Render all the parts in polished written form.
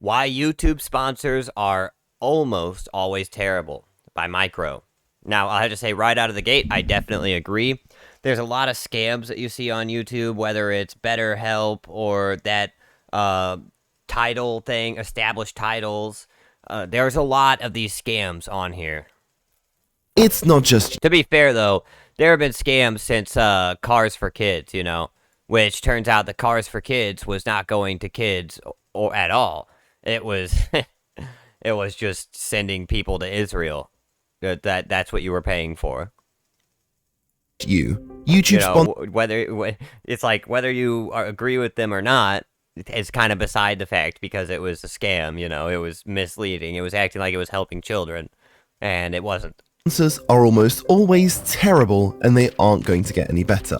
Why YouTube sponsors are almost always terrible by Micro. Now, I have to say right out of the gate, I definitely agree. There's a lot of scams that you see on YouTube, whether it's BetterHelp or that title thing, established titles. There's a lot of these scams on here. It's not just... To be fair, though, there have been scams since Cars for Kids, which turns out the Cars for Kids was not going to kids or at all. It was it was just sending people to Israel. That's what you were paying for. YouTube whether it's like whether you agree with them or not, it's kind of beside the fact because it was a scam. It was misleading. It was acting like it was helping children, and it wasn't. Sponsors are almost always terrible, and they aren't going to get any better.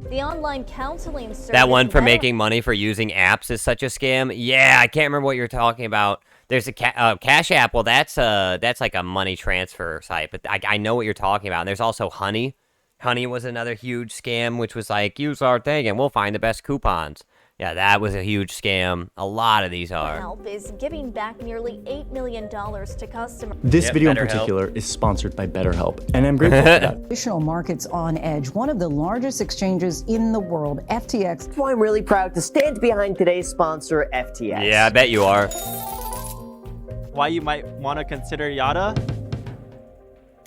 The online counseling service. That one for making money for using apps is such a scam. Yeah, I can't remember what you're talking about. There's a Cash App. Well, that's like a money transfer site, but I know what you're talking about. And there's also Honey. Honey was another huge scam, which was like, use our thing and we'll find the best coupons. Yeah, that was a huge scam. A lot of these are. Help is giving back nearly $8 million to customers. This video in particular is sponsored by BetterHelp, and I'm grateful for that. Additional markets on edge, one of the largest exchanges in the world, FTX. That's why I'm really proud to stand behind today's sponsor, FTX. Yeah, I bet you are. Why you might want to consider Yada?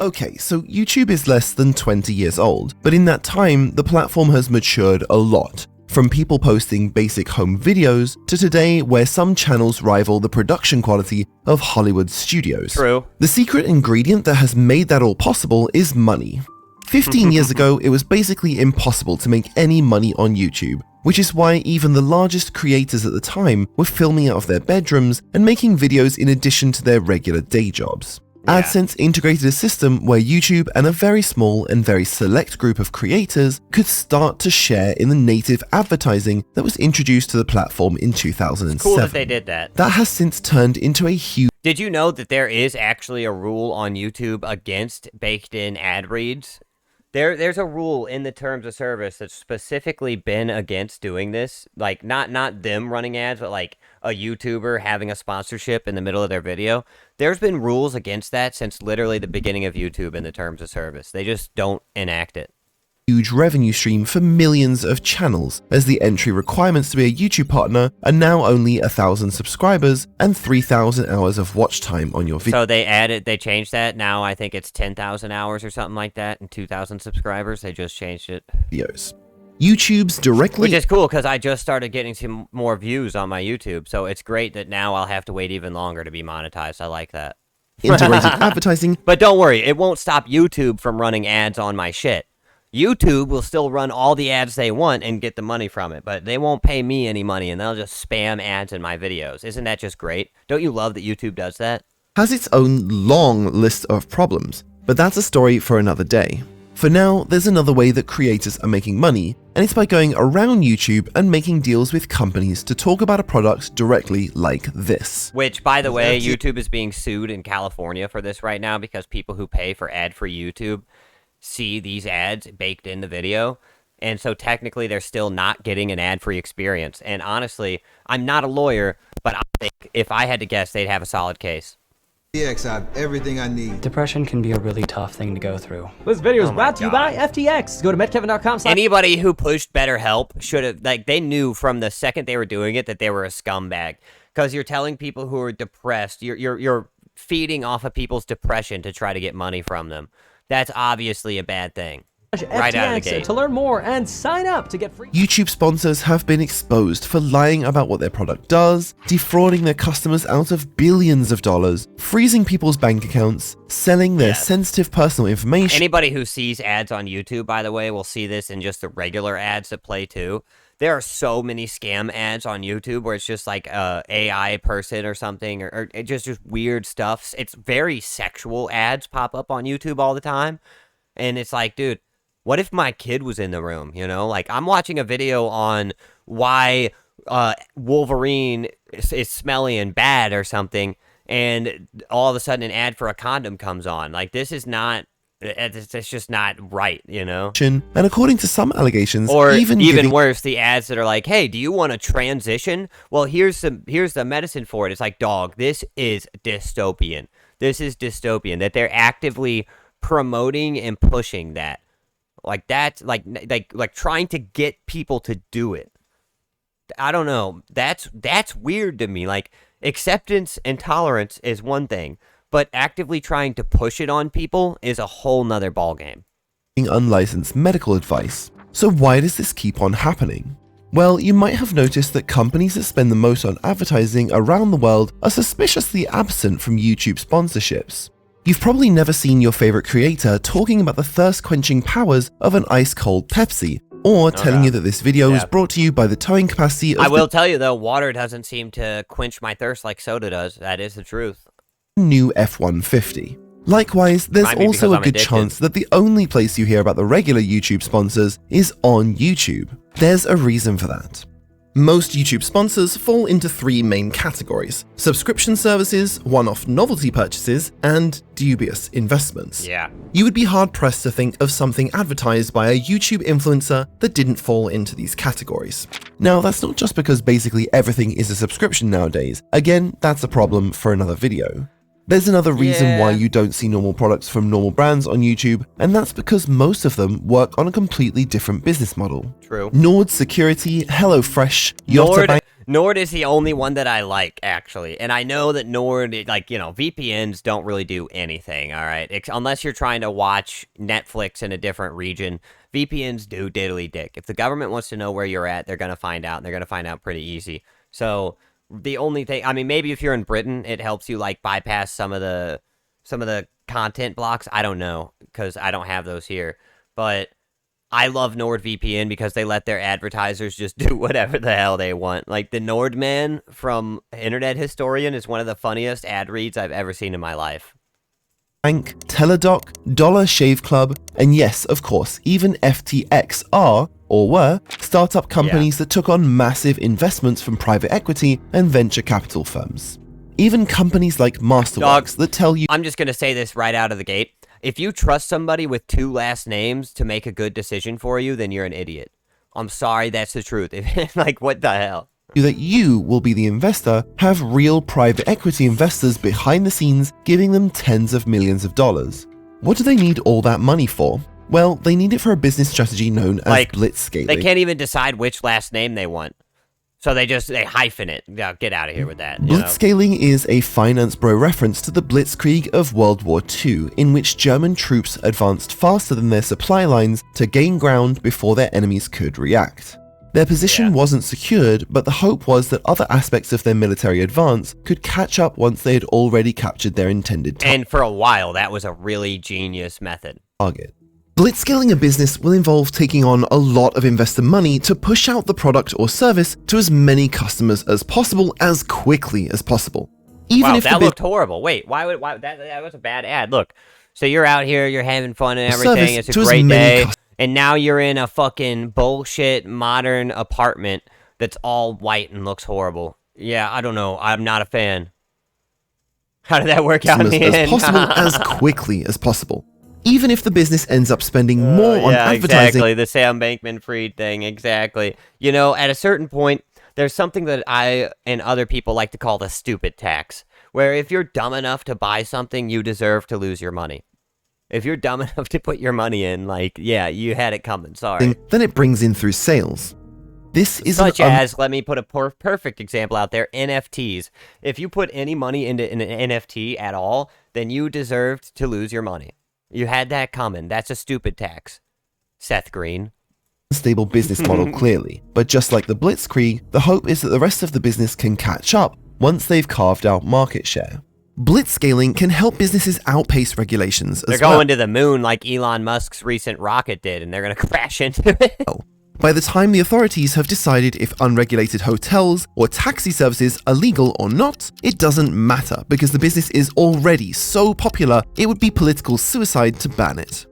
Okay, so YouTube is less than 20 years old, but in that time, the platform has matured a lot. From people posting basic home videos to today where some channels rival the production quality of Hollywood studios. True. The secret ingredient that has made that all possible is money. 15 years ago, it was basically impossible to make any money on YouTube, which is why even the largest creators at the time were filming out of their bedrooms and making videos in addition to their regular day jobs. Yeah. AdSense integrated a system where YouTube and a very small and very select group of creators could start to share in the native advertising that was introduced to the platform in 2007. It's cool that they did that. That has since turned into a huge... Did you know that there is actually a rule on YouTube against baked-in ad reads? There's a rule in the terms of service that's specifically been against doing this. Like, not them running ads, but like a YouTuber having a sponsorship in the middle of their video. There's been rules against that since literally the beginning of YouTube in the terms of service. They just don't enact it. Huge revenue stream for millions of channels, as the entry requirements to be a YouTube partner are now only 1,000 subscribers and 3,000 hours of watch time on your video. So they changed that. Now I think it's 10,000 hours or something like that and 2,000 subscribers. They just changed it. YouTube's directly... Which is cool because I just started getting some more views on my YouTube. So it's great that now I'll have to wait even longer to be monetized. I like that. integrated advertising. But don't worry, it won't stop YouTube from running ads on my shit. YouTube will still run all the ads they want and get the money from it, but they won't pay me any money and they'll just spam ads in my videos. Isn't that just great? Don't you love that YouTube does that? Has its own long list of problems, but that's a story for another day. For now, there's another way that creators are making money, and it's by going around YouTube and making deals with companies to talk about a product directly like this. Which, by the way, YouTube is being sued in California for this right now because people who pay for ad-free YouTube see these ads baked in the video, and so technically they're still not getting an ad-free experience. And honestly, I'm not a lawyer, but I think if I had to guess, they'd have a solid case. FTX, I have everything I need. Depression can be a really tough thing to go through. This video is brought to you by FTX. Go to metkevin.com. Anybody who pushed BetterHelp should have, they knew from the second they were doing it that they were a scumbag, because you're telling people who are depressed, you're feeding off of people's depression to try to get money from them. That's obviously a bad thing. Right out of the gate. To learn more and sign up to get free. YouTube sponsors have been exposed for lying about what their product does, defrauding their customers out of billions of dollars, freezing people's bank accounts, selling their sensitive personal information. Anybody who sees ads on YouTube, by the way, will see this in just the regular ads that play too. There are so many scam ads on YouTube where it's just like a AI person or something, or just weird stuff. It's very sexual ads pop up on YouTube all the time. And it's like, dude, what if my kid was in the room, Like, I'm watching a video on why Wolverine is smelly and bad or something, and all of a sudden an ad for a condom comes on. Like, this is not It's just not right, you know? And according to some allegations, Or even even worse, the ads that are like, "Hey, do you want to transition? Well, here's the medicine for it." It's like, dog, this is dystopian. This is dystopian that they're actively promoting and pushing that. Like that's like trying to get people to do it. I don't know. That's weird to me. Like, acceptance and tolerance is one thing, but actively trying to push it on people is a whole nother ballgame. Unlicensed medical advice. So why does this keep on happening? Well, you might have noticed that companies that spend the most on advertising around the world are suspiciously absent from YouTube sponsorships. You've probably never seen your favorite creator talking about the thirst-quenching powers of an ice-cold Pepsi, or telling you that this video is brought to you by the towing capacity of I will tell you though, water doesn't seem to quench my thirst like soda does. That is the truth. New F-150. Likewise, there's Might be also because a I'm good addicted. chance that the only place you hear about the regular YouTube sponsors is on YouTube. There's a reason for that. Most YouTube sponsors fall into three main categories: subscription services, one-off novelty purchases, and dubious investments. Yeah. You would be hard-pressed to think of something advertised by a YouTube influencer that didn't fall into these categories. Now, that's not just because basically everything is a subscription nowadays. Again, that's a problem for another video. There's another reason why you don't see normal products from normal brands on YouTube, and that's because most of them work on a completely different business model. True. Nord Security, HelloFresh, Yotta Bank. Nord is the only one that I like, actually. And I know that Nord, like, you know, VPNs don't really do anything, all right? Unless you're trying to watch Netflix in a different region, VPNs do diddly dick. If the government wants to know where you're at, they're going to find out, and they're going to find out pretty easy. So the only thing, I mean, maybe if you're in Britain, it helps you, like, bypass some of the content blocks. I don't know, because I don't have those here. But I love NordVPN because they let their advertisers just do whatever the hell they want. Like, the Nordman from Internet Historian is one of the funniest ad reads I've ever seen in my life. Bank, Teladoc, Dollar Shave Club, and yes, of course, even FTX are, or were, startup companies that took on massive investments from private equity and venture capital firms. Even companies like Masterworks that tell you— I'm just going to say this right out of the gate. If you trust somebody with two last names to make a good decision for you, then you're an idiot. I'm sorry, that's the truth. Like, what the hell? that you will be the investor have real private equity investors behind the scenes giving them tens of millions of dollars. What do they need all that money for? Well, they need it for a business strategy known as blitzscaling. They can't even decide which last name they want. So they hyphen it. Yeah, get out of here with that. Blitzscaling is a finance bro reference to the Blitzkrieg of World War II, in which German troops advanced faster than their supply lines to gain ground before their enemies could react. Their position wasn't secured, but the hope was that other aspects of their military advance could catch up once they had already captured their intended And for a while, that was a really genius method. target. Blitzscaling a business will involve taking on a lot of investor money to push out the product or service to as many customers as possible as quickly as possible. Even Wow, if that looked horrible. Wait, why that was a bad ad. Look, so you're out here, you're having fun and everything, it's a great day, and now you're in a fucking bullshit modern apartment that's all white and looks horrible. Yeah, I don't know. I'm not a fan. How did that work out in the end? As possible as quickly as possible. Even if the business ends up spending more on advertising. Exactly, the Sam Bankman-Fried thing, exactly. You know, at a certain point, there's something that I and other people like to call the stupid tax, where if you're dumb enough to buy something, you deserve to lose your money. If you're dumb enough to put your money in, like, yeah, you had it coming, sorry. Then it brings in through sales. This is such as, let me put a perfect example out there, NFTs. If you put any money into an NFT at all, then you deserved to lose your money. You had that coming. That's a stupid tax. Seth Green. Stable business model clearly, but just like the Blitzkrieg, the hope is that the rest of the business can catch up once they've carved out market share. Blitzscaling can help businesses outpace regulations as well. They're going to the moon like Elon Musk's recent rocket did, and they're going to crash into it. By the time the authorities have decided if unregulated hotels or taxi services are legal or not, it doesn't matter because the business is already so popular it would be political suicide to ban it.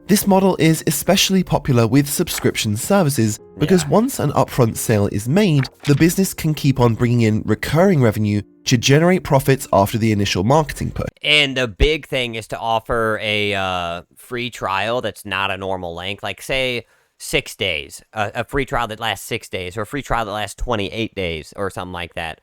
This model is especially popular with subscription services because once an upfront sale is made, the business can keep on bringing in recurring revenue to generate profits after the initial marketing push. And the big thing is to offer a free trial that's not a normal length. Like, say, 6 days. A free trial that lasts 6 days, or a free trial that lasts 28 days, or something like that.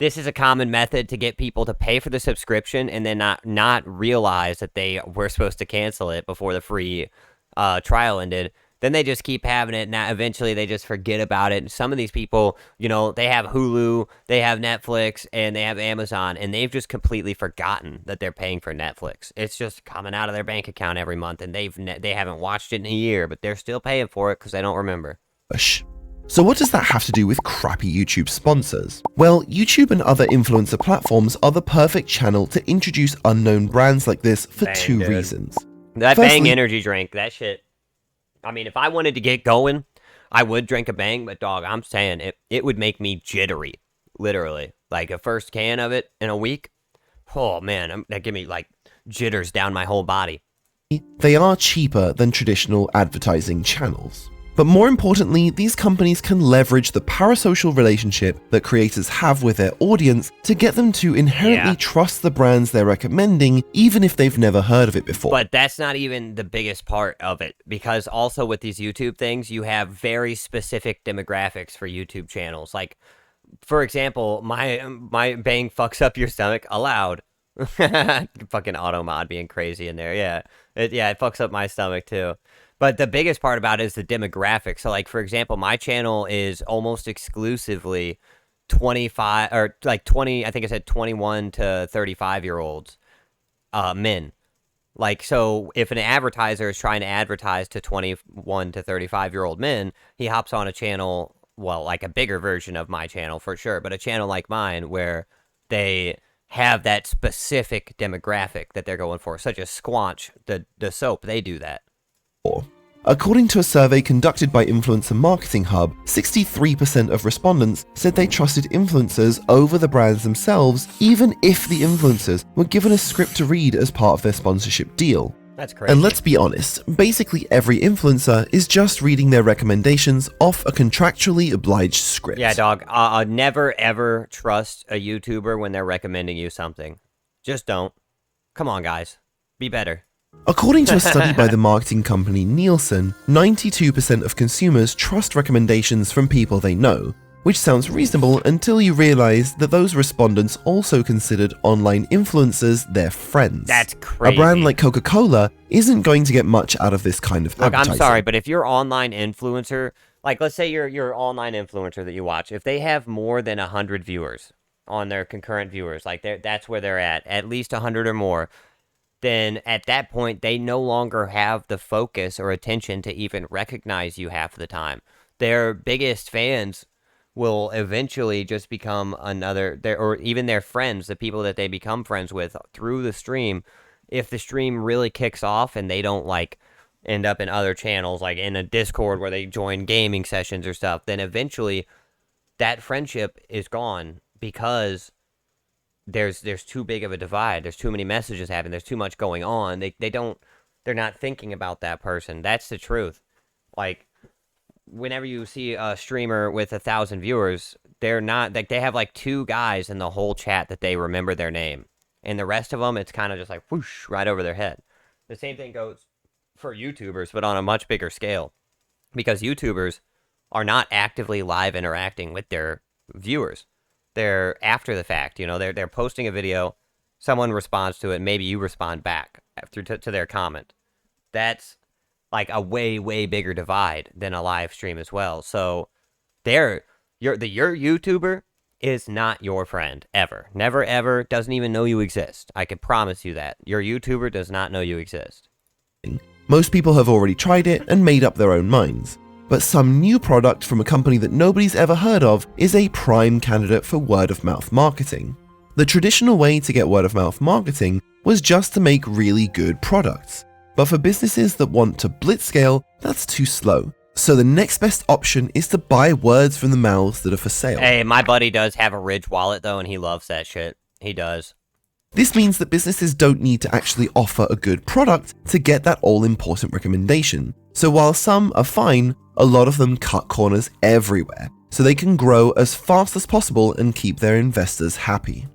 This is a common method to get people to pay for the subscription and then not realize that they were supposed to cancel it before the free trial ended. Then they just keep having it. Now, eventually, they just forget about it. And some of these people, you know, they have Hulu, they have Netflix, and they have Amazon, and they've just completely forgotten that they're paying for Netflix. It's just coming out of their bank account every month, and they haven't watched it in a year, but they're still paying for it because they don't remember. So what does that have to do with crappy YouTube sponsors? Well, YouTube and other influencer platforms are the perfect channel to introduce unknown brands like this for two reasons. That Firstly, Bang energy drink, that shit. I mean, if I wanted to get going, I would drink a Bang, but dog, I'm saying it would make me jittery, literally. Like a first can of it in a week, oh man, that give me like jitters down my whole body. they are cheaper than traditional advertising channels. But more importantly, these companies can leverage the parasocial relationship that creators have with their audience to get them to inherently trust the brands they're recommending, even if they've never heard of it before. But that's not even the biggest part of it, because also with these YouTube things, you have very specific demographics for YouTube channels. Like, for example, my Bang fucks up your stomach allowed. Fucking auto mod being crazy in there. Yeah, it fucks up my stomach too. But the biggest part about it is the demographic. So, like, for example, my channel is almost exclusively 25 or like 20. I think I said 21 to 35-year-olds, men. Like, so if an advertiser is trying to advertise to 21 to 35-year-old men, he hops on a channel, well, like a bigger version of my channel for sure, but a channel like mine where they have that specific demographic that they're going for, such as Squanch, the soap. They do that. According to a survey conducted by Influencer Marketing Hub, 63% of respondents said they trusted influencers over the brands themselves, even if the influencers were given a script to read as part of their sponsorship deal. That's crazy. And let's be honest, basically every influencer is just reading their recommendations off a contractually obliged script. Yeah, dog. Never ever trust a YouTuber when they're recommending you something. Just don't. Come on, guys. Be better. According to a study by the marketing company Nielsen, 92% of consumers trust recommendations from people they know, which sounds reasonable until you realize that those respondents also considered online influencers their friends. That's crazy. A brand like Coca-Cola isn't going to get much out of this kind of advertising. I'm sorry, but if you're online influencer, like let's say you're online influencer that you watch, if they have more than 100 viewers on their concurrent viewers, like that's where they're at least 100 or more, then at that point, they no longer have the focus or attention to even recognize you half the time. Their biggest fans will eventually just become or even their friends, the people that they become friends with through the stream. If the stream really kicks off and they don't like end up in other channels, like in a Discord where they join gaming sessions or stuff, then eventually that friendship is gone because there's too big of a divide. There's too many messages happening. There's too much going on. They're not thinking about that person. That's the truth. Like, whenever you see a streamer with 1,000 viewers, they're not like, they have like 2 guys in the whole chat that they remember their name, and the rest of them, it's kind of just like whoosh right over their head. The same thing goes for YouTubers, but on a much bigger scale, because YouTubers are not actively live interacting with their viewers. They're after the fact, you know, they're posting a video, someone responds to it, maybe you respond back to their comment. That's like a way, way bigger divide than a live stream as well. So your YouTuber is not your friend, ever. Never, ever, doesn't even know you exist. I can promise you that. Your YouTuber does not know you exist. Most people have already tried it and made up their own minds. But some new product from a company that nobody's ever heard of is a prime candidate for word-of-mouth marketing. The traditional way to get word-of-mouth marketing was just to make really good products. But for businesses that want to blitzscale, that's too slow. So the next best option is to buy words from the mouths that are for sale. Hey, my buddy does have a Ridge wallet though, and he loves that shit. He does. This means that businesses don't need to actually offer a good product to get that all-important recommendation. So while some are fine, a lot of them cut corners everywhere, so they can grow as fast as possible and keep their investors happy.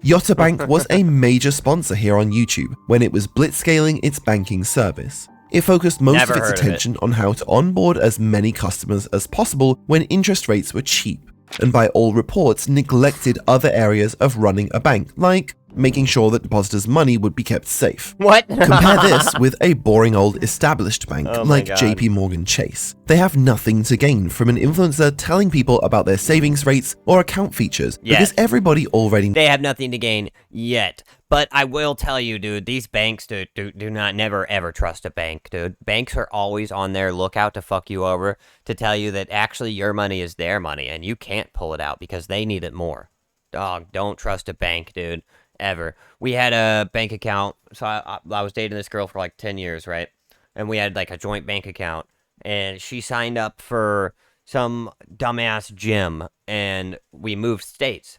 Yotta Bank was a major sponsor here on YouTube when it was blitzscaling its banking service. It focused most Never of its heard of attention on how to onboard as many customers as possible when interest rates were cheap, and by all reports neglected other areas of running a bank, like making sure that depositors' money would be kept safe. What? Compare this with a boring old established bank Oh my like God. JP Morgan Chase. They have nothing to gain from an influencer telling people about their savings rates or account features Yes. because everybody already They have nothing to gain yet. But I will tell you, dude, these banks do not never ever trust a bank, dude. Banks are always on their lookout to fuck you over, to tell you that actually your money is their money and you can't pull it out because they need it more. Dog, don't trust a bank, dude. Ever. We had a bank account, so I was dating this girl for like 10 years, right? And we had like a joint bank account, and she signed up for some dumbass gym, and we moved states.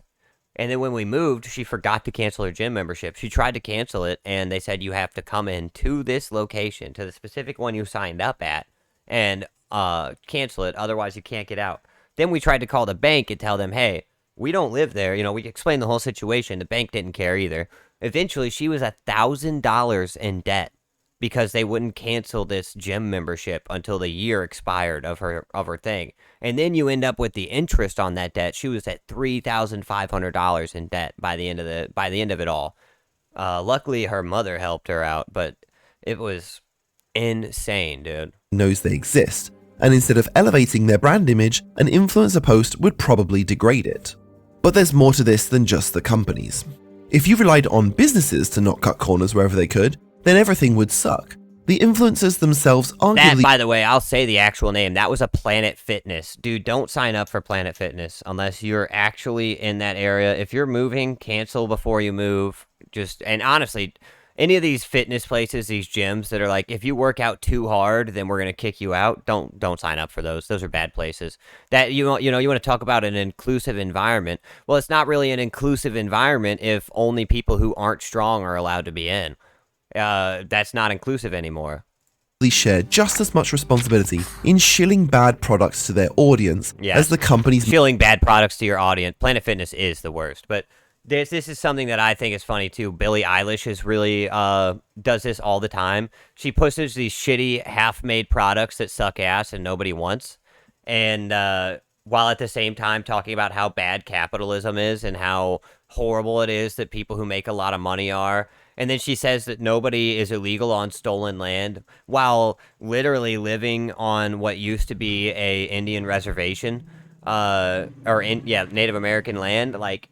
And then when we moved, she forgot to cancel her gym membership. She tried to cancel it, and they said you have to come in to this location, to the specific one you signed up at, and cancel it. Otherwise, you can't get out. Then we tried to call the bank and tell them, hey, we don't live there. You know, we explained the whole situation. The bank didn't care either. Eventually, she was $1,000 in debt because they wouldn't cancel this gym membership until the year expired of her thing. And then you end up with the interest on that debt. She was at $3,500 in debt by the end of it all. Luckily, her mother helped her out, but it was insane, dude. knows they exist, and instead of elevating their brand image, an influencer post would probably degrade it. But there's more to this than just the companies. If you relied on businesses to not cut corners wherever they could, then everything would suck. The influencers themselves That, arguably by the way, I'll say the actual name. That was a Planet Fitness. Dude, don't sign up for Planet Fitness unless you're actually in that area. If you're moving, cancel before you move. And honestly, any of these fitness places, these gyms that are like, if you work out too hard, then we're gonna kick you out. Don't sign up for those. Those are bad places. That you want to talk about an inclusive environment. Well, it's not really an inclusive environment if only people who aren't strong are allowed to be in. That's not inclusive anymore. share just as much responsibility in shilling bad products to their audience as the companies. Shilling bad products to your audience. Planet Fitness is the worst, but this is something that I think is funny too. Billie Eilish is really does this all the time. She pushes these shitty half-made products that suck ass and nobody wants, and while at the same time talking about how bad capitalism is and how horrible it is that people who make a lot of money are. And then she says that nobody is illegal on stolen land while literally living on what used to be a Indian reservation, Native American land. Like,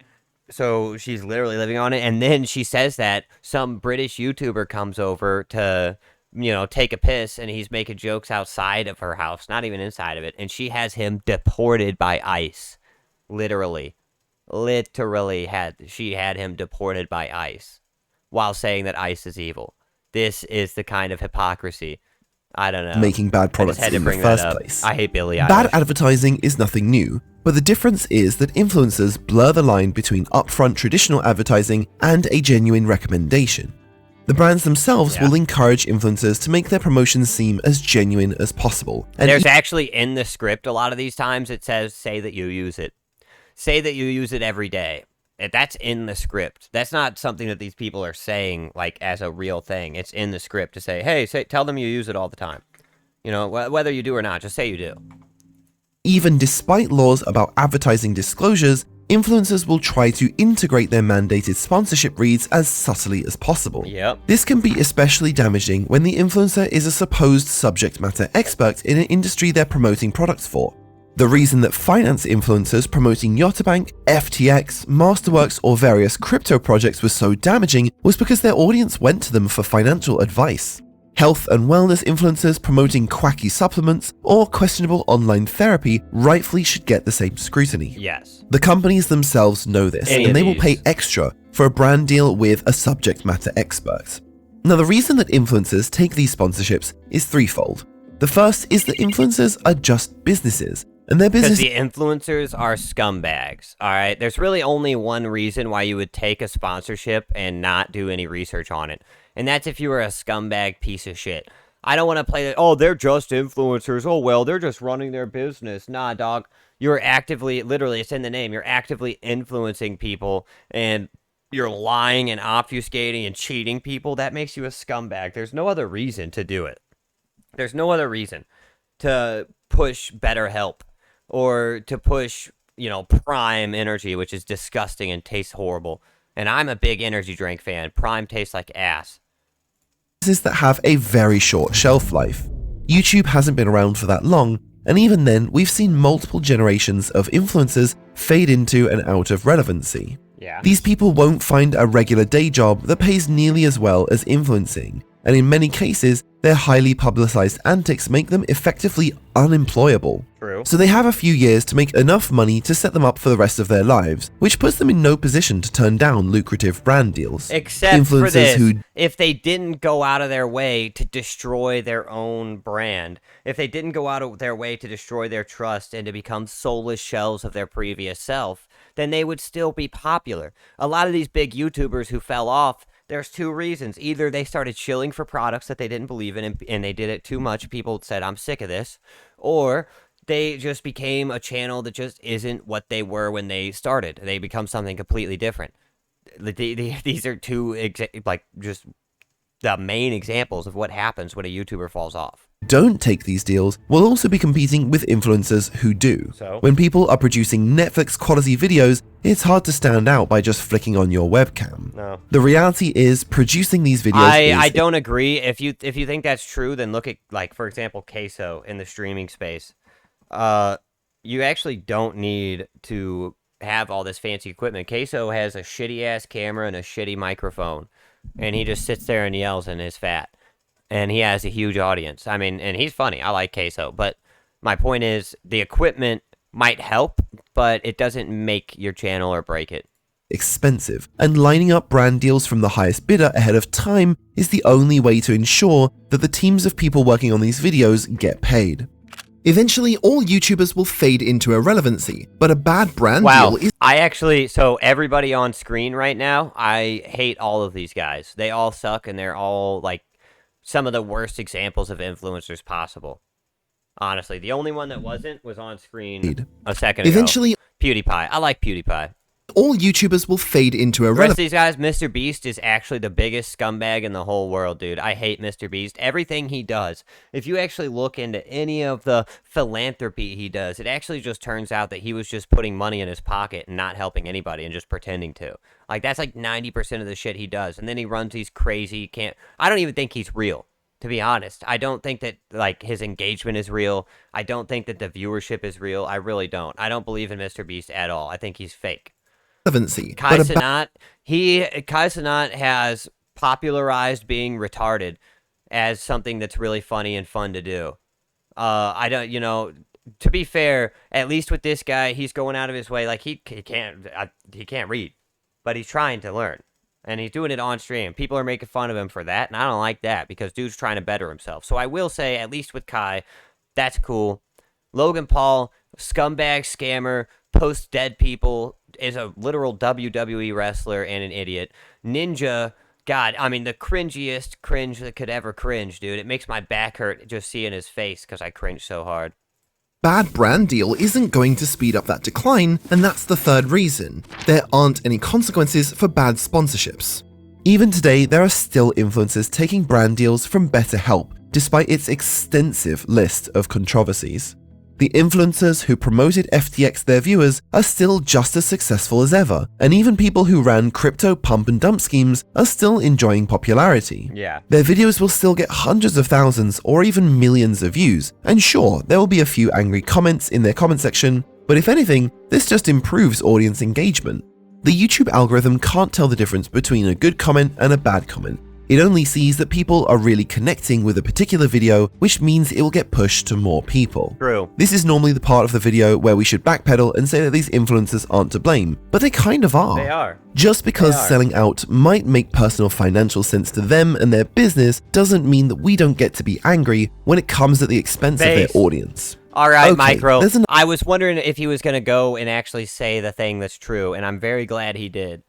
so she's literally living on it. And then she says that some British YouTuber comes over to, take a piss, and he's making jokes outside of her house, not even inside of it. And she has him deported by ICE. Literally she had him deported by ICE. While saying that ICE is evil. This is the kind of hypocrisy. I don't know. Making bad products in the first place. I hate Billie Eilish. Bad advertising is nothing new, but the difference is that influencers blur the line between upfront traditional advertising and a genuine recommendation. The brands themselves will encourage influencers to make their promotions seem as genuine as possible. And there's actually in the script a lot of these times it says, say that you use it. Say that you use it every day. That's in the script. That's not something that these people are saying like as a real thing. It's in the script to say, hey, tell them you use it all the time. Whether you do or not, just say you do. Even despite laws about advertising disclosures, influencers will try to integrate their mandated sponsorship reads as subtly as possible. Yep. This can be especially damaging when the influencer is a supposed subject matter expert in an industry they're promoting products for. The reason that finance influencers promoting Yotta Bank, FTX, Masterworks, or various crypto projects was so damaging was because their audience went to them for financial advice. Health and wellness influencers promoting quacky supplements or questionable online therapy rightfully should get the same scrutiny. Yes. The companies themselves know this, and they will pay extra for a brand deal with a subject matter expert. Now, the reason that influencers take these sponsorships is threefold. The first is that influencers are just businesses, and their business. Because the influencers are scumbags, all right? There's really only one reason why you would take a sponsorship and not do any research on it, and that's if you were a scumbag piece of shit. I don't want to play that, oh, they're just influencers. Oh, well, they're just running their business. Nah, dog. You're actively, literally, it's in the name, you're actively influencing people, and you're lying and obfuscating and cheating people, that makes you a scumbag. There's no other reason to do it. There's no other reason to push BetterHelp or to push, Prime Energy, which is disgusting and tastes horrible. And I'm a big energy drink fan. Prime tastes like ass. That have a very short shelf life. YouTube hasn't been around for that long, and even then, we've seen multiple generations of influencers fade into and out of relevancy. Yeah. These people won't find a regular day job that pays nearly as well as influencing, and in many cases, their highly publicized antics make them effectively unemployable. True. So they have a few years to make enough money to set them up for the rest of their lives, which puts them in no position to turn down lucrative brand deals. Except for this, if they didn't go out of their way to destroy their own brand, if they didn't go out of their way to destroy their trust and to become soulless shells of their previous self, then they would still be popular. A lot of these big YouTubers who fell off, there's two reasons. Either they started shilling for products that they didn't believe in and they did it too much. People said, I'm sick of this. Or they just became a channel that just isn't what they were when they started. They become something completely different. These are two, just the main examples of what happens when a YouTuber falls off. Don't take these deals will also be competing with influencers who do. So? When people are producing Netflix quality videos, it's hard to stand out by just flicking on your webcam. No. The reality is producing these videos I don't agree. If you think that's true, then look at, for example, Queso in the streaming space. You actually don't need to have all this fancy equipment. Queso has a shitty ass camera and a shitty microphone, and he just sits there and yells and is fat. And he has a huge audience. I mean, and he's funny. I like Queso. But my point is, the equipment might help, but it doesn't make your channel or break it. Expensive, and lining up brand deals from the highest bidder ahead of time is the only way to ensure that the teams of people working on these videos get paid. Eventually, all YouTubers will fade into irrelevancy, but a bad brand deal is... So everybody on screen right now, I hate all of these guys. They all suck, and they're all, some of the worst examples of influencers possible. Honestly, the only one that wasn't was on screen a second ago. Eventually, PewDiePie. I like PewDiePie. All YouTubers will fade into The rest of irrelevancy. these guys, Mr. Beast is actually the biggest scumbag in the whole world, dude. I hate Mr. Beast. Everything he does, if you actually look into any of the philanthropy he does, it actually just turns out that he was just putting money in his pocket and not helping anybody and just pretending to. That's 90% of the shit he does. And then he runs these crazy, I don't even think he's real, to be honest. I don't think that, his engagement is real. I don't think that the viewership is real. I really don't. I don't believe in Mr. Beast at all. I think he's fake. Kai Cenat has popularized being retarded as something that's really funny and fun to do. I don't, to be fair, at least with this guy, he's going out of his way. He can't read, but he's trying to learn, and he's doing it on stream. People are making fun of him for that, and I don't like that because dude's trying to better himself. So I will say, at least with Kai, that's cool. Logan Paul, scumbag, scammer, posts dead people, is a literal WWE wrestler and an idiot. Ninja, God, I mean, the cringiest cringe that could ever cringe, dude. It makes my back hurt just seeing his face because I cringe so hard. Bad brand deal isn't going to speed up that decline, and that's the third reason. There aren't any consequences for bad sponsorships. Even today, there are still influencers taking brand deals from BetterHelp, despite its extensive list of controversies. The influencers who promoted FTX their viewers are still just as successful as ever, and even people who ran crypto pump and dump schemes are still enjoying popularity. Yeah. Their videos will still get hundreds of thousands or even millions of views, and sure, there will be a few angry comments in their comment section, but if anything, this just improves audience engagement. The YouTube algorithm can't tell the difference between a good comment and a bad comment. It only sees that people are really connecting with a particular video, which means it will get pushed to more people. True. This is normally the part of the video where we should backpedal and say that these influencers aren't to blame, but they kind of are. They are. Just because selling out might make personal financial sense to them and their business doesn't mean that we don't get to be angry when it comes at the expense of their audience. All right, Okay, Micro. I was wondering if he was going to go and actually say the thing that's true, and I'm very glad he did.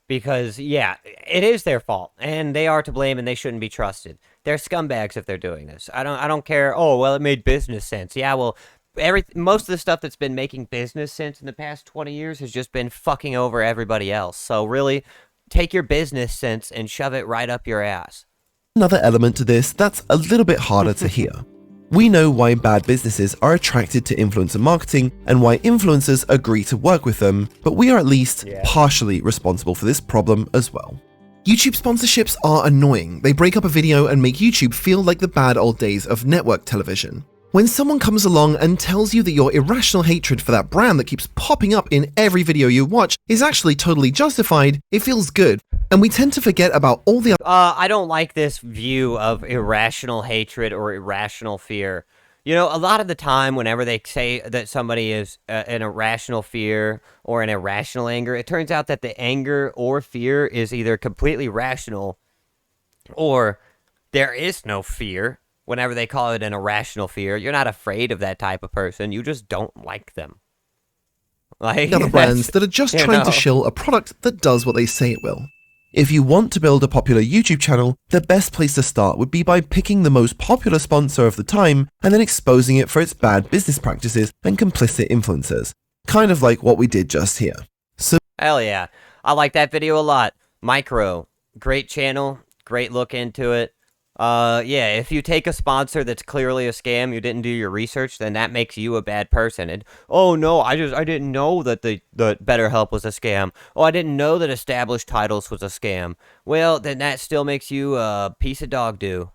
Because, yeah, it is their fault, and they are to blame, and they shouldn't be trusted. They're scumbags if they're doing this. I don't care. Oh, well, it made business sense. Yeah, well, most of the stuff that's been making business sense in the past 20 years has just been fucking over everybody else. So really, take your business sense and shove it right up your ass. Another element to this that's a little bit harder to hear. We know why bad businesses are attracted to influencer marketing and why influencers agree to work with them, but we are at least partially responsible for this problem as well. YouTube sponsorships are annoying. They break up a video and make YouTube feel like the bad old days of network television. When someone comes along and tells you that your irrational hatred for that brand that keeps popping up in every video you watch is actually totally justified, it feels good. And we tend to forget about all the I don't like this view of irrational hatred or irrational fear. You know, a lot of the time, whenever they say that somebody is an irrational fear or an irrational anger, it turns out that the anger or fear is either completely rational or there is no fear. Whenever they call it an irrational fear, you're not afraid of that type of person. You just don't like them. Like other brands that are just trying to shill a product that does what they say it will. If you want to build a popular YouTube channel, the best place to start would be by picking the most popular sponsor of the time and then exposing it for its bad business practices and complicit influencers. Kind of like what we did just here. So, hell yeah. I like that video a lot. Micro, great channel, great look into it. Yeah, if you take a sponsor that's clearly a scam, you didn't do your research, then that makes you a bad person. And oh no, I didn't know that the BetterHelp was a scam. Oh, I didn't know that established titles was a scam. Well, then that still makes you a piece of dog do.